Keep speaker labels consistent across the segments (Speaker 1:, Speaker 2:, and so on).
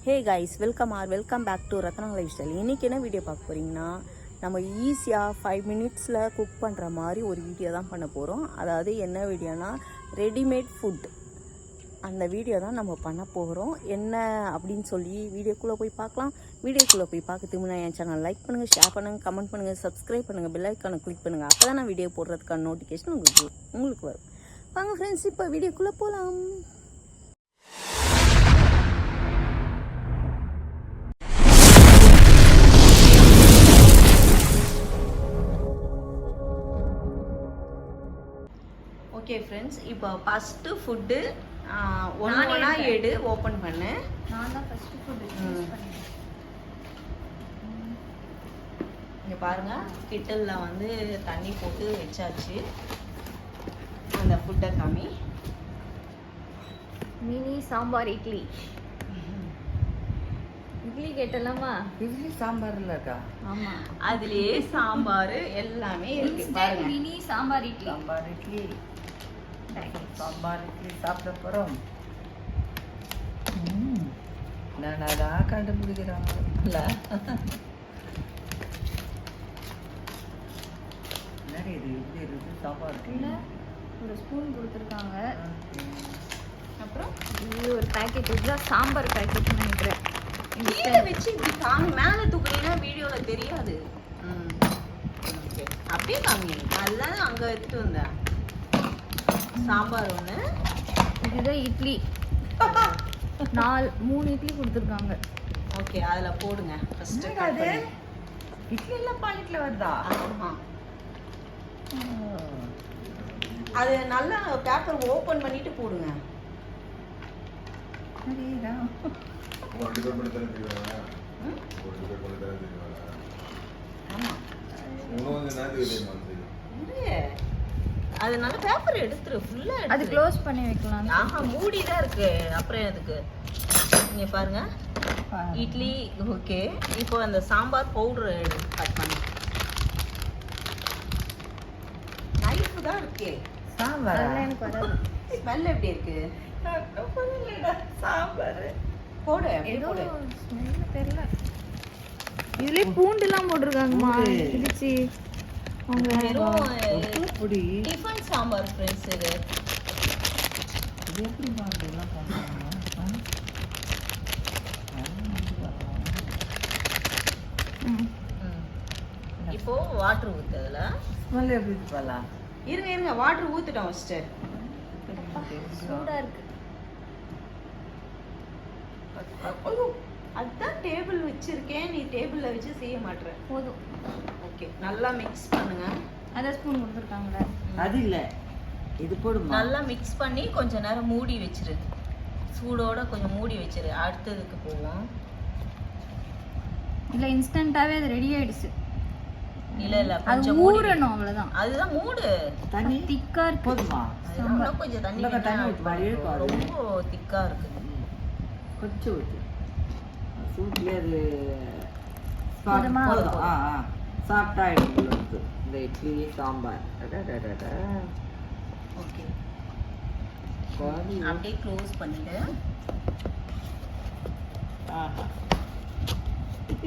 Speaker 1: Hey guys, welcome back to Ratna life style. இன்றைக்கி என்ன video பார்க்க போகிறீங்கன்னா, நம்ம ஈஸியாக 5 மினிட்ஸில் குக் பண்ணுற மாதிரி ஒரு வீடியோ தான் பண்ண போகிறோம். அதாவது என்ன வீடியோனா, ரெடிமேட் ஃபுட். அந்த வீடியோ தான் நம்ம பண்ண போகிறோம். என்ன அப்படின்னு சொல்லி வீடியோக்குள்ளே போய் பார்க்கலாம். வீடியோக்குள்ளே போய் பார்க்கறதுக்கு முன்னாடி என் சேனல் லைக் பண்ணுங்கள், ஷேர் பண்ணுங்கள், கமெண்ட் பண்ணுங்கள், சப்ஸ்கிரைப் பண்ணுங்கள், பெல் ஐக்கானை கிளிக் பண்ணுங்கள். அப்போ தான் நான் வீடியோ போடுறதுக்கான நோட்டிஃபிகேஷன் உங்களுக்கு வரும். வாங்க ஃப்ரெண்ட்ஸ், இப்போ வீடியோக்குள்ளே போகலாம். ஓகே ஃப்ரெண்ட்ஸ், இப்போ ஃபஸ்ட்டு ஃபுட்டு ஒன்றா எடு ஓப்பன் பண்ணு.
Speaker 2: நான் தான் ஃபஸ்ட்டு ஃபுட்டு சூஸ் பண்ணேன்.
Speaker 1: இங்கே பாருங்கள், கிட்டலில் வந்து தண்ணி போட்டு வச்சாச்சு. அந்த ஃபுட்டை காமி.
Speaker 2: மினி சாம்பார் இட்லி. இட்லி கேட்டலாமா?
Speaker 3: இட்லி சாம்பார்ல இருக்கா?
Speaker 2: ஆமா,
Speaker 1: அதுலயே சாம்பார் எல்லாமே இருக்கு பாருங்க.
Speaker 2: மினி சாம்பார் இட்லி.
Speaker 3: சாம்பார் இட்லி சாப்பிட போறோம். நான் கண்டுபிடிக்கிறாங்கல்ல. என்னடி இது இப்படி இருக்கு? சாம்பார்
Speaker 2: இல்ல, ஒரு ஸ்பூன் கொடுத்துருக்காங்க.
Speaker 1: அப்புறம்
Speaker 2: இது ஒரு பேக்கெட். இதுதான் சாம்பார் பேக்கெட் நினைக்கிறேன்.
Speaker 1: கீழே வச்சு இப்படி காமி. மேலே தூக்குனீங்கன்னா வீடியோவில் தெரியாது. அப்படியே காமி. அதுதான் அங்கே எடுத்துட்டு வந்தேன். சாம்பார் ஒன்று.
Speaker 2: இதுதான் இட்லி. 3 இட்லி கொடுத்துருக்காங்க.
Speaker 1: ஓகே, அதில் போடுங்க ஃபஸ்ட்டு.
Speaker 3: அது இட்லி எல்லாம் பாக்கெட்ல வருதா?
Speaker 1: ஆமாம், அது நல்லா பேப்பர் ஓப்பன் பண்ணிட்டு போடுங்க. அதனால பேப்பர் எடுத்துரு, ஃபுல்லா
Speaker 2: அது க்ளோஸ் பண்ணி வைக்கலாம்.
Speaker 1: ஆஹா, மூடி தான் இருக்கு. அப்புறம் எதுக்கு? நீங்க பாருங்க, இட்லி. ஓகே, இப்போ அந்த சாம்பார் பவுடர் கட் பண்ணி. நைஃப் தான் இருக்கு.
Speaker 3: சாம்பார்
Speaker 2: எனக்கு வராது.
Speaker 1: ஸ்மெல் எப்படி இருக்கு?
Speaker 3: சாம்பார்
Speaker 1: போடு,
Speaker 2: ஏதோ
Speaker 1: போடு.
Speaker 2: ஸ்மெல் தெரியல. இதுலயே பூண்டுலாம் போட்டிருக்காங்கம்மா. இடிச்சு
Speaker 1: வெறும்
Speaker 3: பொடி
Speaker 1: டிஃபன் சாம்பார் ஃப்ரெண்ட்ஸ். இது
Speaker 3: எப்படி எல்லாம் பண்ணுவாங்க?
Speaker 1: இப்போ வாட்டர் ஊத்துதுல.
Speaker 3: ஸ்மெல் எப்படி இருப்பாளா?
Speaker 1: இருங்க, வாட்டர் ஊத்துட்டோம் ஃபர்ஸ்ட்.
Speaker 2: சூடா இருக்கு.
Speaker 1: அதுதான் டேபிள் வச்சிருக்கேன், நீ டேபிள்ல வச்சு செய்ய மாட்டேற.
Speaker 2: போதும்.
Speaker 1: ஓகே, நல்லா மிக்ஸ் பண்ணுங்க.
Speaker 2: அதான் ஸ்பூன் கொடுத்துருக்காங்களே.
Speaker 3: அது இல்ல, இது போடுமா?
Speaker 1: நல்லா மிக்ஸ் பண்ணி கொஞ்ச நேரம் மூடி வச்சிரு. சூடோட கொஞ்சம் மூடி வச்சிரு. அடுத்ததுக்கு போவோம்.
Speaker 2: இல்ல, இன்ஸ்டன்ட்டாவே அது ரெடி ஆயிடுச்சு.
Speaker 1: இல்ல
Speaker 2: அது
Speaker 1: கொஞ்சம் மூடி.
Speaker 2: ஊறணும், அவ்வளவுதான்.
Speaker 1: அதுதான் மூடு.
Speaker 3: தண்ணி
Speaker 2: திக்கா இருக்கு.
Speaker 3: போதுமா?
Speaker 1: அதுதான் இன்னும் கொஞ்சம் தண்ணி
Speaker 3: இன்னும்
Speaker 1: வேணா
Speaker 3: தண்ணி
Speaker 1: add
Speaker 3: ஊத்து, வழியே
Speaker 1: பண்ணிக்கோ.
Speaker 3: பாரு.
Speaker 1: ரொம்ப திக்கா இருக்கு.
Speaker 3: கொஞ்சம் ஊத்து. சூட்லயே அது
Speaker 2: போதுமா?
Speaker 3: போதும். சாப்பிட்டா ஆயிடும். இந்த இட்லி சாம்பார்.
Speaker 1: ஓகே, அப்படியே க்ளோஸ் பண்ணிடு.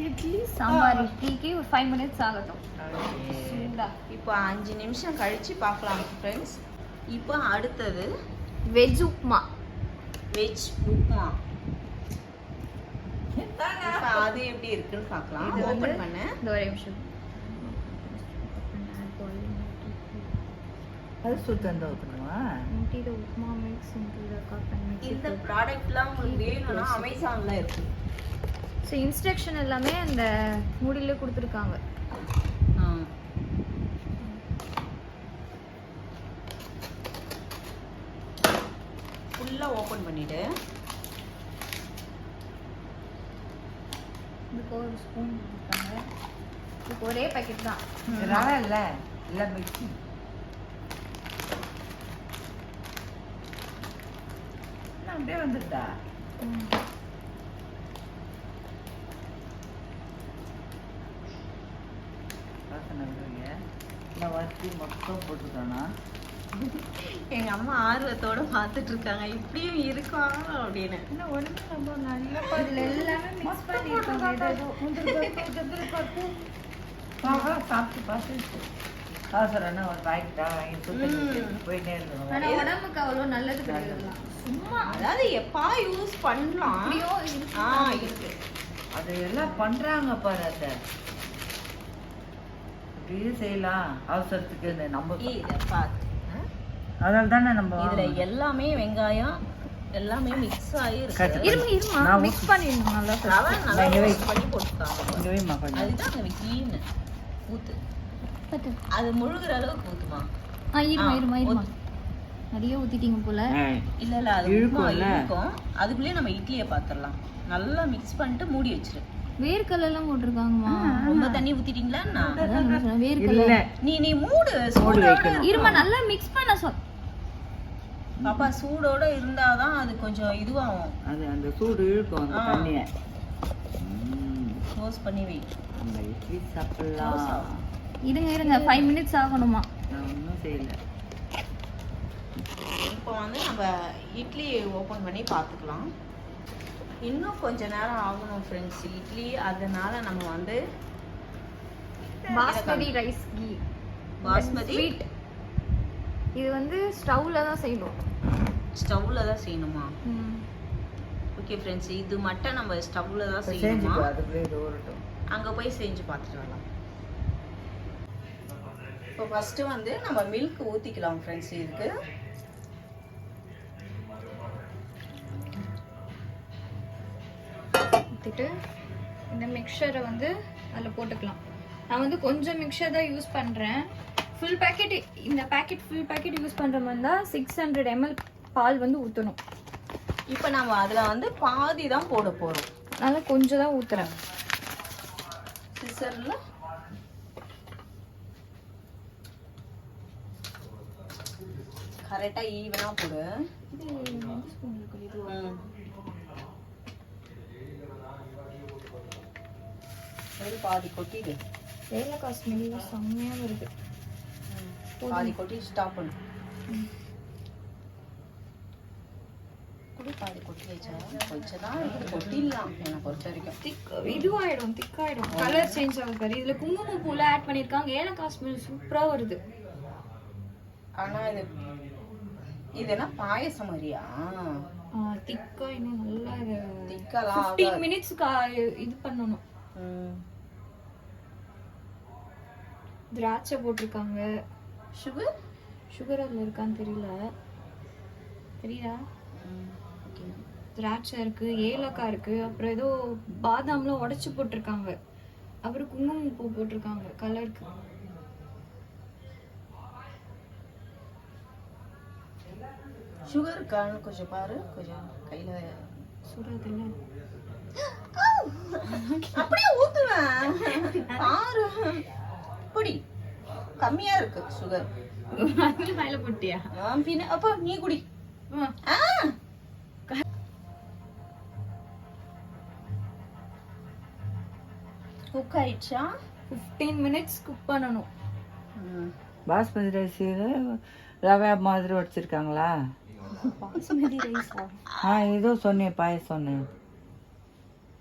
Speaker 2: இட்லி சாம்பார் இட்லிக்கு ஒரு 5 மினிட்ஸ் ஆகட்டும். சூடா.
Speaker 1: இப்போ 5 நிமிஷம் கழிச்சு பார்க்கலாம் ஃப்ரெண்ட்ஸ். இப்போ அடுத்தது
Speaker 2: வெஜ் உப்மா.
Speaker 1: வெஜ் உப்மா. இப்போ அது எப்படி இருக்குன்னு பார்க்கலாம்.
Speaker 2: இது வந்து
Speaker 1: ஓப்பன் பண்ணு.
Speaker 2: இந்த ஒரு நிமிஷம்.
Speaker 3: அது சுத்தம் தான் ஊற்றணுமா?
Speaker 2: Empty the upma mix into the cup and mix it
Speaker 1: இந்த
Speaker 2: with.
Speaker 1: ப்ராடக்ட்லாம் உங்களுக்கு வேணும்னா அமேசான்ல இருக்கு.
Speaker 2: ஸோ இன்ஸ்ட்ரக்ஷன் எல்லாமே அந்த மூடியிலே கொடுத்துருக்காங்க.
Speaker 1: ஃபுல்லாக ஓப்பன் பண்ணிவிட்டு
Speaker 2: இதுக்கு ஒரு ஸ்பூன் கொடுத்துருக்காங்க. இதுக்கு ஒரே பேக்கெட் தான்.
Speaker 3: ரவை இல்ல, எல்லாம் மிக்ஸி. அப்படியே வந்துட்டா. வாசனை வருவீங்க. நான் வச்சு மொத்தம் போட்டுருக்கானா?
Speaker 1: எங்க அம்மா ஆர்வத்தோட பார்த்துட்டு இருக்காங்க இப்படியும் இருக்கா அப்படின்னு.
Speaker 2: இன்னும் ஒண்ணு நம்ம நல்லா அதுல எல்லாமே மிக்ஸ் பண்ணிருக்காங்க. ஏதோ முந்திரி பருப்பு
Speaker 3: சாப்பிட்டு பார்த்து அவசரம்னா ஒரு பாக்கெட்டா வாங்கி சுத்தி போயிட்டே இருக்கணும்.
Speaker 2: ஆனா உடம்புக்கு அவ்வளவு நல்லது கிடையாது. சும்மா
Speaker 1: அதாவது எப்பா யூஸ் பண்ணலாம்.
Speaker 2: அப்படியோ
Speaker 1: இருக்கு.
Speaker 3: அது எல்லாம் பண்றாங்க பாரு. அதை அப்படியே செய்யலாம் அவசரத்துக்கு நம்ம.
Speaker 1: இதை பார்த்து
Speaker 3: அதனால தானே நம்ம
Speaker 1: இதுல எல்லாமே வெங்காயம் எல்லாமே மிக்ஸ் ஆகி இருக்கு.
Speaker 2: இருமா மிக்ஸ் பண்ணிடணும் நல்லா.
Speaker 1: ரவை நல்லா மிக்ஸ் பண்ணி போட்டுருக்காங்க.
Speaker 3: இங்கே வைமா கொஞ்சம்.
Speaker 1: அதுதான் அங்க வைக்கீன்னு ஊத்து. அது முழுகிற அளவுக்கு ஊத்துமா?
Speaker 2: இருமா நிறைய ஊத்திட்டீங்க போல.
Speaker 1: இல்ல அது இருக்கும். அதுக்குள்ளேயே நம்ம இட்லியை பாத்திரலாம். நல்லா மிக்ஸ் பண்ணிட்டு மூடி வச்சிரு.
Speaker 2: வேர்க்கடலை எல்லாம் போட்டிருக்காங்கம்மா.
Speaker 1: ரொம்ப தண்ணி ஊத்திட்டீங்களா?
Speaker 2: வேர்க்கடலை
Speaker 1: நீ மூடு. சூடோட
Speaker 2: இருமா நல்லா மிக்ஸ் பண்ண
Speaker 1: பாப்பா சூடோட இருந்தாதான் அது கொஞ்சம் இதுவாகும்.
Speaker 3: அது அந்த சூடு இழுக்கும் அந்த தண்ணியை.
Speaker 1: க்ளோஸ் பண்ணி வை.
Speaker 3: அந்த இட்லி சாப்பிடலாம்.
Speaker 2: இருங்க 5 மினிட்ஸ் ஆகணுமா?
Speaker 3: நான் ஒன்றும் செய்யல.
Speaker 1: இப்போ வந்து நம்ம இட்லி ஓப்பன் பண்ணி பார்த்துக்கலாம். இன்னும் கொஞ்ச நேரம் ஆகணும் ஃப்ரெண்ட்ஸ் இட்லி. அதனால நம்ம வந்து
Speaker 2: பாஸ்மதி ரைஸ் கீ
Speaker 1: பாஸ்மதி
Speaker 2: ஸ்வீட் இது வந்து ஸ்டவ்ல தான் செய்யணும்.
Speaker 1: ஸ்டவ்ல தான் செய்யணுமா? ஓகே ஃப்ரெண்ட்ஸ் இது மட்டும் நம்ம ஸ்டவ்ல தான் செய்யணுமா?
Speaker 3: அதுக்குள்ளே இது ஓரட்டும்.
Speaker 1: அங்க போய் செஞ்சு பார்த்துட்டு வரலாம். இப்போ ஃபர்ஸ்ட் வந்து நம்ம மில்க் ஊத்திக்கலாம் ஃப்ரெண்ட்ஸ். இதுக்கு
Speaker 2: ஊற்றிட்டு இந்த மிக்சரை வந்து அதில் போட்டுக்கலாம். நான் வந்து கொஞ்சம் மிக்சர் தான் யூஸ் பண்ணுறேன். ஃபுல் பேக்கெட் இந்த ஃபுல் பேக்கெட் யூஸ் பண்ணுற மாதிரி தான் 600 ml பால் வந்து ஊற்றணும்.
Speaker 1: இப்போ நம்ம அதில் வந்து பாதி தான் போட போகிறோம்.
Speaker 2: அதனால் கொஞ்சம் தான் ஊற்றுறேன்.
Speaker 1: சிசரில் கரெக்டாக ஈவனாக போடு. பாதி கொட்டிடு.
Speaker 2: ஏலக்காய் ஸ்மெல் செம்மையாக வருது.
Speaker 1: பாதி கொட்டி ஸ்டாப் பண்ணு. கூட பாதி கொட்டி வச்சா கொஞ்சம் தான் இது கொட்டிடலாம். எனக்கு பொறுத்த வரைக்கும்
Speaker 2: திக்காயிடும் கலர் சேஞ்ச் ஆகுது. இதுல குங்குமம் பூல ஆட் பண்ணிருக்காங்க. ஏலக்காய் ஸ்மெல் சூப்பரா வருது.
Speaker 1: ஆனா இது என்ன பாயசம் மாதிரியா?
Speaker 2: திக்கா இன்னும் நல்லா
Speaker 1: திக்கலாம்
Speaker 2: 15 மினிட்ஸ் இது பண்ணணும். திராட்சை போட்டிருக்காங்க. சுகர் அதுல இருக்கான்னு தெரியுதா? திராட்சை இருக்கு, ஏலக்காய் இருக்கு, அப்புறம் ஏதோ பாதாம்லாம் உடைச்சு போட்டிருக்காங்க, அப்புறம் குங்குமம் பூ போட்டிருக்காங்க கலருக்கு.
Speaker 1: சுகர் இருக்கான்னு கொஞ்சம் பாரு. கொஞ்சம் கையில
Speaker 2: சுடுறதுல
Speaker 1: அப்படியே ஊத்துவேன் பாரு. இப்படி கம்மியா இருக்கு சுகர்.
Speaker 2: மேல போட்டியா?
Speaker 1: பின்ன அப்ப நீ குடி. குக் ஆயிடுச்சா?
Speaker 2: 15 மினிட்ஸ் குக் பண்ணணும்.
Speaker 3: பாஸ்மதி ரைஸ் ரவை மாதிரி வச்சிருக்காங்களா?
Speaker 2: பாஸ்மதி ரைஸா?
Speaker 3: ஏதோ சொன்னேன் பாயசம் சொன்னேன்.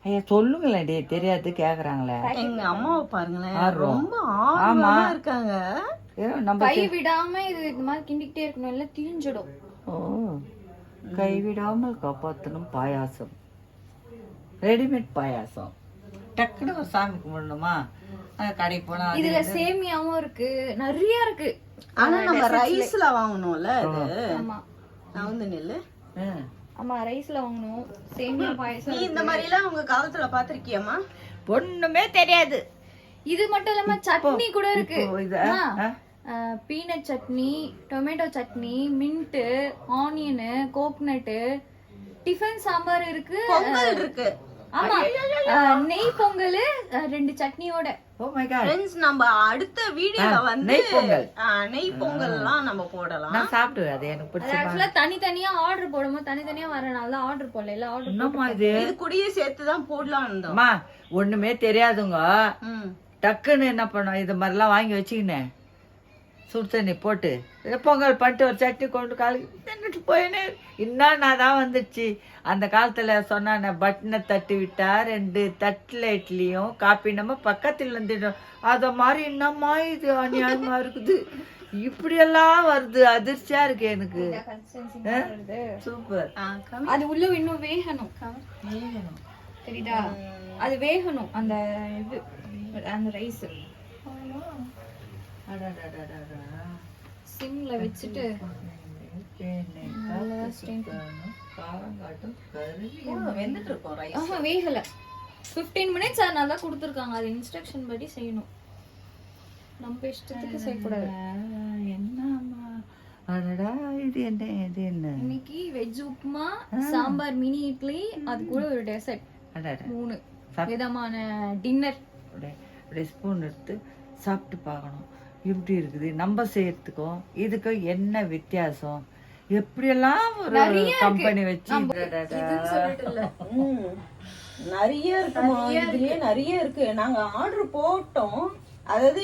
Speaker 3: ஐயா சொல்லுங்களேன். டே தெரியாது கேக்குறாங்களே.
Speaker 1: எங்க அம்மாவை பாருங்களேன், ரொம்ப ஆர்வமா இருக்காங்க.
Speaker 2: கை விடாம இது இந்த மாதிரி கிண்டிக்கிட்டே இருக்கணும், இல்ல தீஞ்சிடும்.
Speaker 3: ஓ, கைவிடாமல் காப்பாற்றணும் பாயாசம். ரெடிமேட் பாயாசம். டக்குனு ஒரு சாமி கும்பிடணுமா? கடைக்கு போனா
Speaker 2: இதுல சேமியாவும் இருக்கு, நிறைய இருக்கு.
Speaker 1: ஆனா நம்ம ரைஸ்ல வாங்கணும்ல அது.
Speaker 2: ஆமா,
Speaker 1: நான் வந்து நெல்லு.
Speaker 2: ஆமா, ரைஸ்ல வாங்கணும். சேமியா பாயாசம்.
Speaker 1: நீ இந்த மாதிரி எல்லாம் உங்க காலத்துல பாத்திருக்கியம்மா?
Speaker 3: ஒண்ணுமே தெரியாது.
Speaker 2: இது மட்டும் இல்லாம சட்னி கூட இருக்கு. Peanut chutney, tomato chutney, mint, onion, coconut, tiffin sambar இருக்கு,
Speaker 1: பொங்கல் இருக்கு.
Speaker 2: ஆமா, நெய் பொங்கல் 2 சட்னியோட.
Speaker 3: ஓ மை காட்
Speaker 1: फ्रेंड्स, நம்ம அடுத்த வீடியோல வந்து நெய் பொங்கல்லாம் நம்ம போடலாம்.
Speaker 3: நான் சாப்பிடுவேன். அது எனக்கு பிடிச்ச.
Speaker 2: ஆக்சுவலா தனித்தனியா ஆர்டர் போடும்போது தனித்தனியா வரனால தான் ஆர்டர் போடல. இல்ல ஆர்டர்
Speaker 3: என்னம்மா இது
Speaker 1: கூடயே சேர்த்து தான் போடலாம் இருந்தோம்.
Speaker 3: அம்மா ஒண்ணுமே தெரியாதுங்க. டக்குன்னு என்ன பண்ணோம், இது மாதிரிலாம் வாங்கி வச்சுக்கினேன். சுடு தண்ணி போட்டு பொங்கல் பண்ணிட்டு ஒரு சட்னி கொண்டு காலைக்கு தின்னுட்டு போயினே. இன்னும் நான் தான் வந்துடுச்சு. அந்த காலத்தில் சொன்னானே பட்டனை தட்டி விட்டா 2 தட்டில் இட்லியும் காப்பி நம்ம பக்கத்தில் இருந்துடும். அதை மாதிரி என்னம்மா இது அநியாயமாக இருக்குது. இப்படியெல்லாம் வருது. அதிர்ச்சியாக இருக்கு எனக்கு. சூப்பர்.
Speaker 2: அது உள்ள இன்னும் வேகணும். தெரியுதா? அது வேகணும் அந்த இது அந்த ரைஸ். சிம்ல வச்சுட்டு
Speaker 1: வெந்துட்டு இருக்கோம் ரைஸ்.
Speaker 2: வேகல 15 மினிட்ஸ் அதனால தான் கொடுத்துருக்காங்க. அது இன்ஸ்ட்ரக்ஷன் படி செய்யணும். நம்ம இஷ்டத்துக்கு செய்யக்கூடாது.
Speaker 3: என்னம்மா அடடா இது என்ன இது என்ன?
Speaker 2: இன்னைக்கு வெஜ் உப்புமா, சாம்பார், மினி இட்லி, அது கூட ஒரு டெசர்ட். 3 விதமான டின்னர்.
Speaker 3: அப்படியே ஸ்பூன் எடுத்து சாப்பிட்டு பார்க்கணும் எப்படி இருக்குது. நம்ம செய்யறதுக்கும் இதுக்கும் என்ன வித்தியாசம்? எப்படியெல்லாம் ஒரு கம்பெனி வச்சு
Speaker 1: நிறைய இருக்குமா? இதுலயே நிறைய இருக்கு. நாங்க ஆர்டர் போட்டோம். அதாவது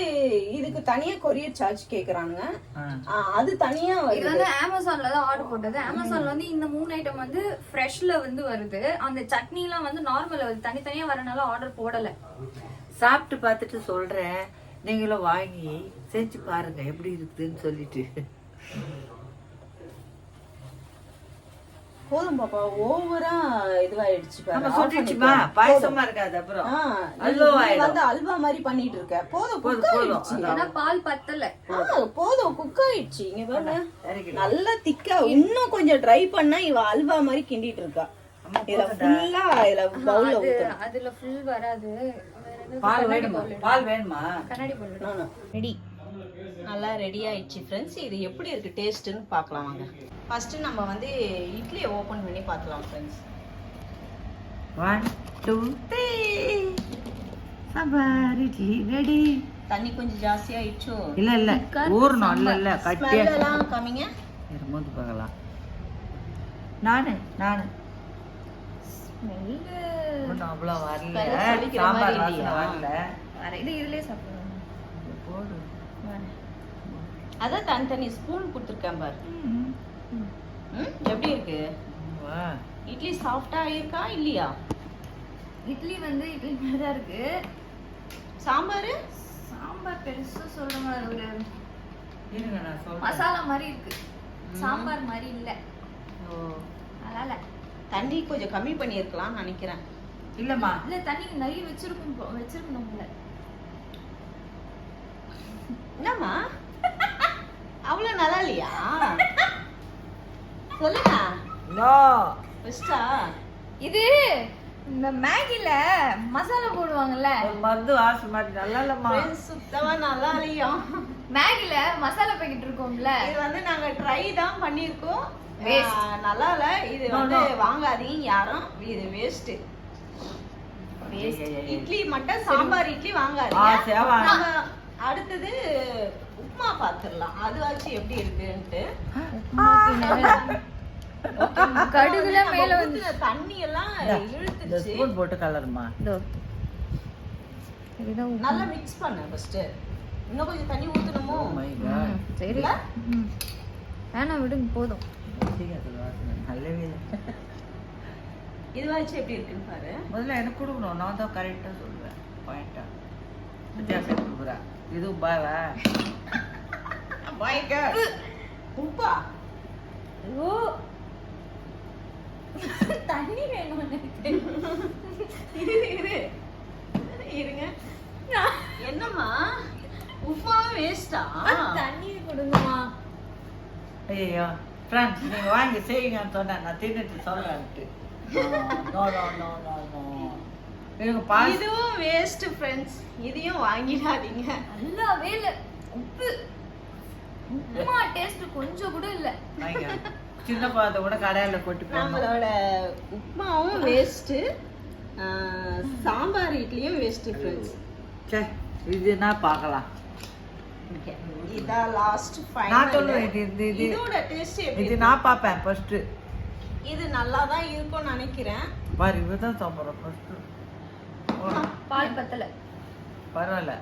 Speaker 1: இதுக்கு தனியா கொரியர் சார்ஜ் கேக்குறாங்க. அது தனியா
Speaker 2: இது வந்து அமேசான்ல தான் ஆர்டர் போட்டது. அமேசான்ல வந்து இந்த 3 ஐட்டம் வந்து ஃப்ரெஷ்ல வந்து வருது. அந்த சட்னி எல்லாம் வந்து நார்மலா வருது. தனித்தனியா வரனால ஆர்டர் போடல.
Speaker 3: சாப்பிட்டு பார்த்துட்டு சொல்றேன். நீங்களும் வாங்கி செஞ்சு பாருங்க எப்படி இருக்குதுன்னு சொல்லிட்டு.
Speaker 1: போதும் பாப்பா, ஓவரா இதுவாயிடுச்சு பாரு.
Speaker 3: சொல்லிடுச்சுமா பாயசமா இருக்காது. அப்புறம்
Speaker 1: வந்து அல்வா மாதிரி பண்ணிட்டு இருக்க. போதும் போதும்.
Speaker 2: ஏன்னா பால் பத்தல.
Speaker 1: போதும் குக் ஆயிடுச்சு. இங்க பாருங்க நல்லா திக்கா. இன்னும் கொஞ்சம் ட்ரை பண்ணா இவ அல்வா மாதிரி கிண்டிட்டு இருக்கா. இதுல ஃபுல்லா இதுல பவுல்ல ஊத்து.
Speaker 2: அதுல ஃபுல் வராது.
Speaker 3: பால் வேணுமா? பால் வேணுமா?
Speaker 2: கண்ணாடி போடணும்.
Speaker 1: ரெடி. நல்லா ரெடி ஆயிடுச்சு ஃப்ரெண்ட்ஸ். இது எப்படி இருக்கு டேஸ்ட்னு பார்க்கலாம் வாங்க. ஃபர்ஸ்ட் நம்ம வந்து இட்லியை ஓபன் பண்ணி பார்க்கலாம் ஃப்ரெண்ட்ஸ்.
Speaker 3: 1 2 3 சாம்பார் இட்லி ரெடி.
Speaker 1: தண்ணி கொஞ்சம் ஜாஸ்தியா ஆயிடுச்சோ?
Speaker 3: இல்ல ஊறணும். இல்ல கட்டியா
Speaker 1: எல்லாம் காமிங்க.
Speaker 3: இருமோது பார்க்கலாம். நானு
Speaker 2: ஸ்மெல்
Speaker 3: ஒன்றும் அவ்வளோ வரல. சாம்பார் வாசனை வரல.
Speaker 2: இது இதுலயே சாப்பிடுவாங்க.
Speaker 3: போடு.
Speaker 1: அதான் தனித்தனி ஸ்பூன் கொடுத்துருக்கேன் பாரு. எப்படி இருக்கு? இட்லி சாஃப்டா இருக்கா இல்லையா?
Speaker 2: இட்லி வந்து இட்லி மாதிரி தான் இருக்கு. சாம்பார் பெருசா சொல்றாங்க. ஒரு மசாலா மாதிரி இருக்கு. சாம்பார் மாதிரி இல்ல. அதனால
Speaker 1: தண்ணி கொஞ்சம் கம்மி பண்ணியிருக்கலாம்னு நினைக்கிறேன்.
Speaker 3: இல்லம்மா
Speaker 2: இல்ல தண்ணி நிறைய வச்சிருக்கணும் போல.
Speaker 1: என்னம்மா அவ்வளவு நல்லா இல்லையா? சொல்லுங்க.
Speaker 3: நோ
Speaker 1: பெஸ்டா?
Speaker 2: இது இந்த மேகில மசாலா போடுவாங்கல்ல,
Speaker 3: மருந்து வாசம் மாதிரி நல்லா இல்லம்மா.
Speaker 1: சுத்தமா நல்லா இல்லையா?
Speaker 2: மேகில மசாலா பாக்கெட் இருக்கும்ல,
Speaker 1: இது வந்து நாங்க ட்ரை தான் பண்ணிருக்கோம். நல்லா இல்ல. இது வந்து வாங்காதீங்க யாரும். இது வேஸ்ட். இட்லி மட்டும் சாம்பார் இட்லி வாங்காதீங்க. அடுத்தது உப்புமா பாத்துடலாம். அதுவாச்சு எப்படி இருக்குன்ட்டு.
Speaker 2: கடுகுல மேல வந்து
Speaker 1: தண்ணி எல்லாம் இழுத்துச்சு.
Speaker 3: ஸ்பூன் போட்டு கலருமா.
Speaker 1: நல்லா மிக்ஸ் பண்ணு ஃபர்ஸ்ட். இன்னும் கொஞ்சம் தண்ணி ஊத்தணுமோ?
Speaker 2: சரி வேணாம் விடுங்க போதும்.
Speaker 1: இதுவாச்சு எப்படி இருக்குன்னு பாரு.
Speaker 3: முதல்ல எனக்கு கொடுக்கணும். நான் தான் கரெக்டா சொல்லுவேன். பாயிண்டா வித்தியாசம் கொடுக்குறேன். இது பாவா
Speaker 1: பாய்க்க உப்பா.
Speaker 2: ஓ தண்ணி வேணும்
Speaker 1: இருங்க. என்னம்மா உப்பாவே வேஸ்டா?
Speaker 2: தண்ணி கொடுங்கம்மா.
Speaker 3: ஐயோ ஃப்ரெண்ட்ஸ், நீங்க வாங்கி செய்யுங்கன்னு சொன்னேன். நான் தின்னுட்டு சொல்றேன்ட்டு.
Speaker 1: இதுவும் வேஸ்ட் ஃப்ரெண்ட்ஸ். இதையும் வாங்கிடாதீங்க.
Speaker 2: நல்லாவே இல்ல. உப்பு உப்புமா டேஸ்ட் கொஞ்சம் கூட இல்ல.
Speaker 3: சின்ன பாத்த கூட கடையில கொட்டி
Speaker 1: நம்மளோட உப்புமாவும் வேஸ்ட், சாம்பார் இட்லியும் வேஸ்ட் ஃப்ரெண்ட்ஸ்.
Speaker 3: சரி இதுனா பார்க்கலாம்.
Speaker 1: இதான் லாஸ்ட் ஃபைனல்.
Speaker 3: நான் சொல்றேன்
Speaker 1: இதோட டேஸ்ட் எப்படி?
Speaker 3: இது நான் பாப்பேன் ஃபர்ஸ்ட்.
Speaker 1: இது நல்லா தான் இருக்கும்னு நினைக்கிறேன்.
Speaker 3: பாரு இதுதான் சாம்பார் ஃபர்ஸ்ட்.
Speaker 2: பால் பத்தல.
Speaker 3: பரவாயில்ல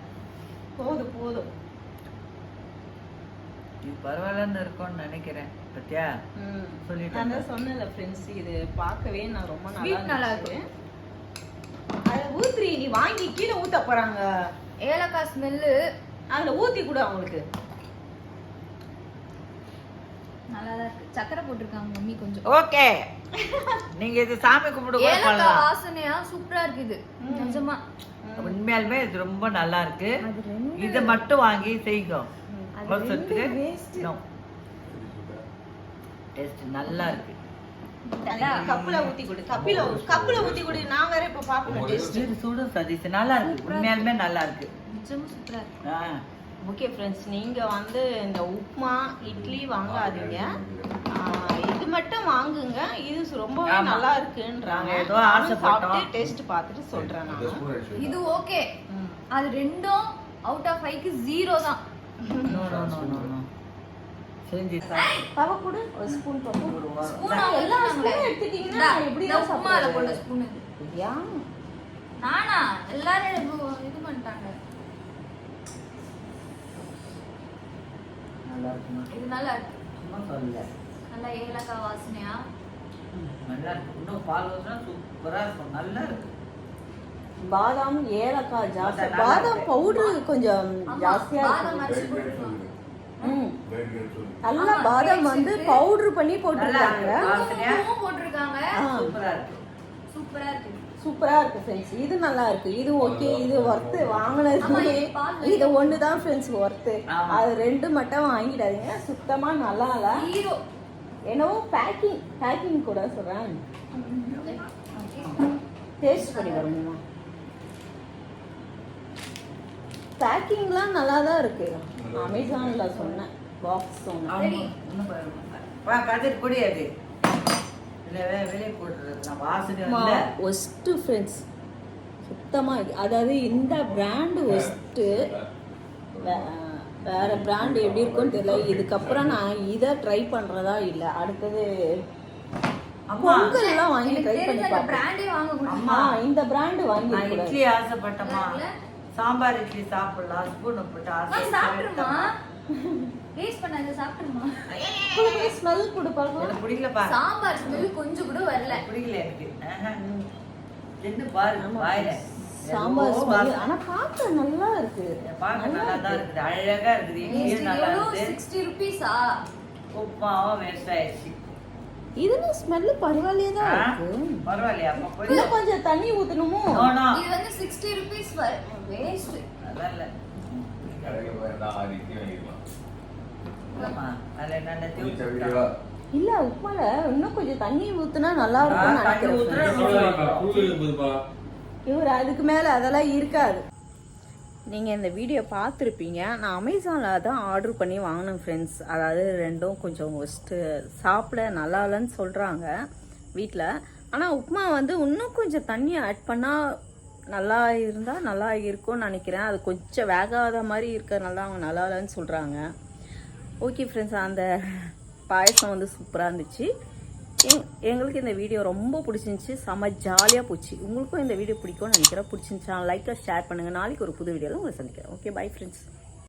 Speaker 1: போதும் போதும்.
Speaker 3: இது பரவாயில்லன்னு இருக்கும்னு நினைக்கிறேன். பத்தியா சொல்லிட்டேன்.
Speaker 1: நான் சொன்னேன்ல ஃப்ரெண்ட்ஸ், இது பார்க்கவே நான் ரொம்ப
Speaker 2: ஸ்வீட் நல்லா இருக்கு.
Speaker 1: அதை ஊத்துறி, நீ வாங்கி கீழே ஊத்த போறாங்க.
Speaker 2: ஏலக்காய் ஸ்மெல்லு
Speaker 1: அதுல ஊத்தி கூட அவங்களுக்கு
Speaker 2: நல்லா தான் இருக்கு. சக்கரை போட்டிருக்காங்க மம்மி கொஞ்சம்.
Speaker 3: ஓகே, நீங்க இது சாமி கும்பிடு கூட
Speaker 2: ஏலக்காய்
Speaker 3: பண்ணலாம்.
Speaker 2: வாசனையா சூப்பரா இருக்கு இது. நிஜமா
Speaker 3: உண்மையாலுமே இது ரொம்ப நல்லா இருக்கு.
Speaker 2: அது ரெண்டு
Speaker 3: இதை மட்டும் வாங்கி செய்யுங்க. டேஸ்ட் நல்லா இருக்கு.
Speaker 1: கப்புல ஊத்தி கொடு, கப்புல ஊத்தி கொடு. நான் வேற இப்ப பாக்கணும் டேஸ்ட்.
Speaker 3: இது சுடு சதீஷ், நல்லா இருக்கு. உண்மையாலுமே நல்லா இருக்கு.
Speaker 2: நிஜமா சூப்பரா இருக்கு.
Speaker 1: ஓகே ஃப்ரெண்ட்ஸ், நீங்க வந்து இந்த உப்புமா இட்லி வாங்காதீங்க, இது மட்டும் வாங்குங்க. இது ரொம்பவே நல்லா இருக்குன்றாங்க.
Speaker 3: ஏதோ ஆசைப்பட்டோம்,
Speaker 1: டேஸ்ட் பார்த்துட்டு சொல்றேன் நான்.
Speaker 2: இது ஓகே. அது ரெண்டும் அவுட் ஆஃப் 5க்கு 0 தான்.
Speaker 3: செஞ்சு
Speaker 1: பாப்பா கூட ஒரு ஸ்பூன் பாப்பா.
Speaker 2: ஸ்பூன்
Speaker 1: எல்லா ஸ்பூனும் எடுத்துட்டீங்கன்னா எப்படி தான்
Speaker 2: உப்புமால போட்ட ஸ்பூன் இது.
Speaker 1: யா
Speaker 2: நானா எல்லாரும் இது பண்ணிட்டாங்க.
Speaker 3: நல்லா இருக்குமா?
Speaker 2: இது நல்லா இருக்கு.
Speaker 3: சும்மா சொல்லல,
Speaker 2: நல்லா ஏலக்காய் வாசனையா
Speaker 3: நல்லா இருக்கு. இன்னும் பால் ஊற்றினா சூப்பரா இருக்கும். நல்லா இருக்கு.
Speaker 1: பாதாம் ஏலக்காய் ஜாஸ்தி, பாதாம் பவுடர் கொஞ்சம் ஜாஸ்தியா
Speaker 2: பாதாம்
Speaker 1: இருக்கு.
Speaker 2: அரைச்சு போட்டுருக்காங்க.
Speaker 1: நல்லா பாதாம் வந்து பவுடர் பண்ணி போட்டுருக்காங்க.
Speaker 2: குங்குமம் போட்டிருக்காங்க.
Speaker 3: சூப்பரா இருக்கு.
Speaker 2: சூப்பரா இருக்கு.
Speaker 1: சூப்பரா இருக்கு ஃப்ரெண்ட்ஸ். இது நல்லா இருக்கு. இது ஓகே, இது ஒர்த்து. வாங்கினதுமே இது ஒண்ணுதான் ஃப்ரெண்ட்ஸ் ஒர்த்து. அது ரெண்டு மட்டும் வாங்கிடாதீங்க, சுத்தமா நல்லா இல்ல.
Speaker 2: ஹீரோ
Speaker 1: என்னவோ பேக்கிங் கூட சொல்றேன். டேஸ்ட் பண்ணி வருமா? பேக்கிங்லாம் நல்லா தான் இருக்கு. அமேசான்ல சொன்னேன், பாக்ஸ் சொன்னேன்.
Speaker 3: கதிர் குடியாது வெளியே போட்டுறது. நான் வாசனை இல்லை.
Speaker 1: ஒஸ்ட் ஃப்ரெண்ட்ஸ், சுத்தமா. அதாவது இந்த பிராண்டு ஒஸ்ட்டு, வேற பிராண்ட் எப்படி இருக்குன்னு தெரியல. இதுக்கப்புறம் நான் இதை ட்ரை பண்றதா இல்லை. அடுத்தது பொங்கல்லாம் வாங்கி ட்ரை பண்ணி
Speaker 2: பிராண்டே வாங்க
Speaker 3: அம்மா,
Speaker 1: இந்த பிராண்ட் வாங்கி
Speaker 3: இட்லி ஆசைப்பட்டமா, சாம்பார் இட்லி சாப்பிடலாம். ஸ்பூன் போட்டு
Speaker 2: சாப்பிடுமா, டேஸ்ட் பண்ணாங்க. சாப்பிடுமா,
Speaker 1: ஸ்மெல் கொடுப்பாங்க.
Speaker 3: எனக்கு பிடிக்கலப்பா.
Speaker 2: சாம்பார் ஸ்மெல் கொஞ்சம் கூட வரல.
Speaker 3: பிடிக்கல எனக்கு. என்ன பாரு வாயில
Speaker 1: சாம்பார் ஸ்மெல். ஆனா பார்க்க நல்லா இருக்கு.
Speaker 3: பார்க்க நல்லா தான் இருக்குது. அழகா இருக்குது. இட்லியும் நல்லா இருக்குது.
Speaker 2: 60 ரூபீஸா?
Speaker 3: உப்புமாவும் வேஸ்ட் ஆயிடுச்சு.
Speaker 1: இதுல ஸ்மெல் பரவாயில்லையே தான் இருக்கு.
Speaker 3: பரவாயில்லையா? அப்ப போய்
Speaker 1: இன்னும் கொஞ்சம் தண்ணி ஊத்தணுமோ?
Speaker 2: இது வந்து 60 ரூபீஸ் வேஸ்ட்.
Speaker 3: அதான் இல்ல.
Speaker 1: இல்ல, உப்புமால இன்னும் கொஞ்சம் தண்ணி ஊத்துனா நல்லா இருக்கும் நினைக்கிறேன். இவர் அதுக்கு மேல அதெல்லாம் இருக்காது. நீங்கள் இந்த வீடியோ பார்த்துருப்பீங்க. நான் அமேசானில் தான் ஆர்டர் பண்ணி வாங்கினேன் ஃப்ரெண்ட்ஸ். அதாவது ரெண்டும் கொஞ்சம் ஃபஸ்ட்டு சாப்பிட நல்லா இல்லைன்னு சொல்கிறாங்க வீட்டில். ஆனால் உப்புமா வந்து இன்னும் கொஞ்சம் தண்ணி ஆட் பண்ணால் நல்லா இருந்தால் நல்லா இருக்கும்னு நினைக்கிறேன். அது கொஞ்சம் வேகாத மாதிரி இருக்கிறதுனால அவங்க நல்லா இல்லைன்னு சொல்கிறாங்க. ஓகே ஃப்ரெண்ட்ஸ், அந்த பாயசம் வந்து சூப்பராக இருந்துச்சு. எங்களுக்கு இந்த வீடியோ ரொம்ப பிடிச்சிருந்துச்சி, செம்ம ஜாலியாக போச்சு. உங்களுக்கும் இந்த வீடியோ பிடிக்கும்னு நினைக்கிறேன். பிடிச்சிருந்துச்சா லைக்காக ஷேர் பண்ணுங்கள். நாளைக்கு ஒரு புது வீடியோவில் உங்களை சந்திக்கிறேன். Okay, bye friends.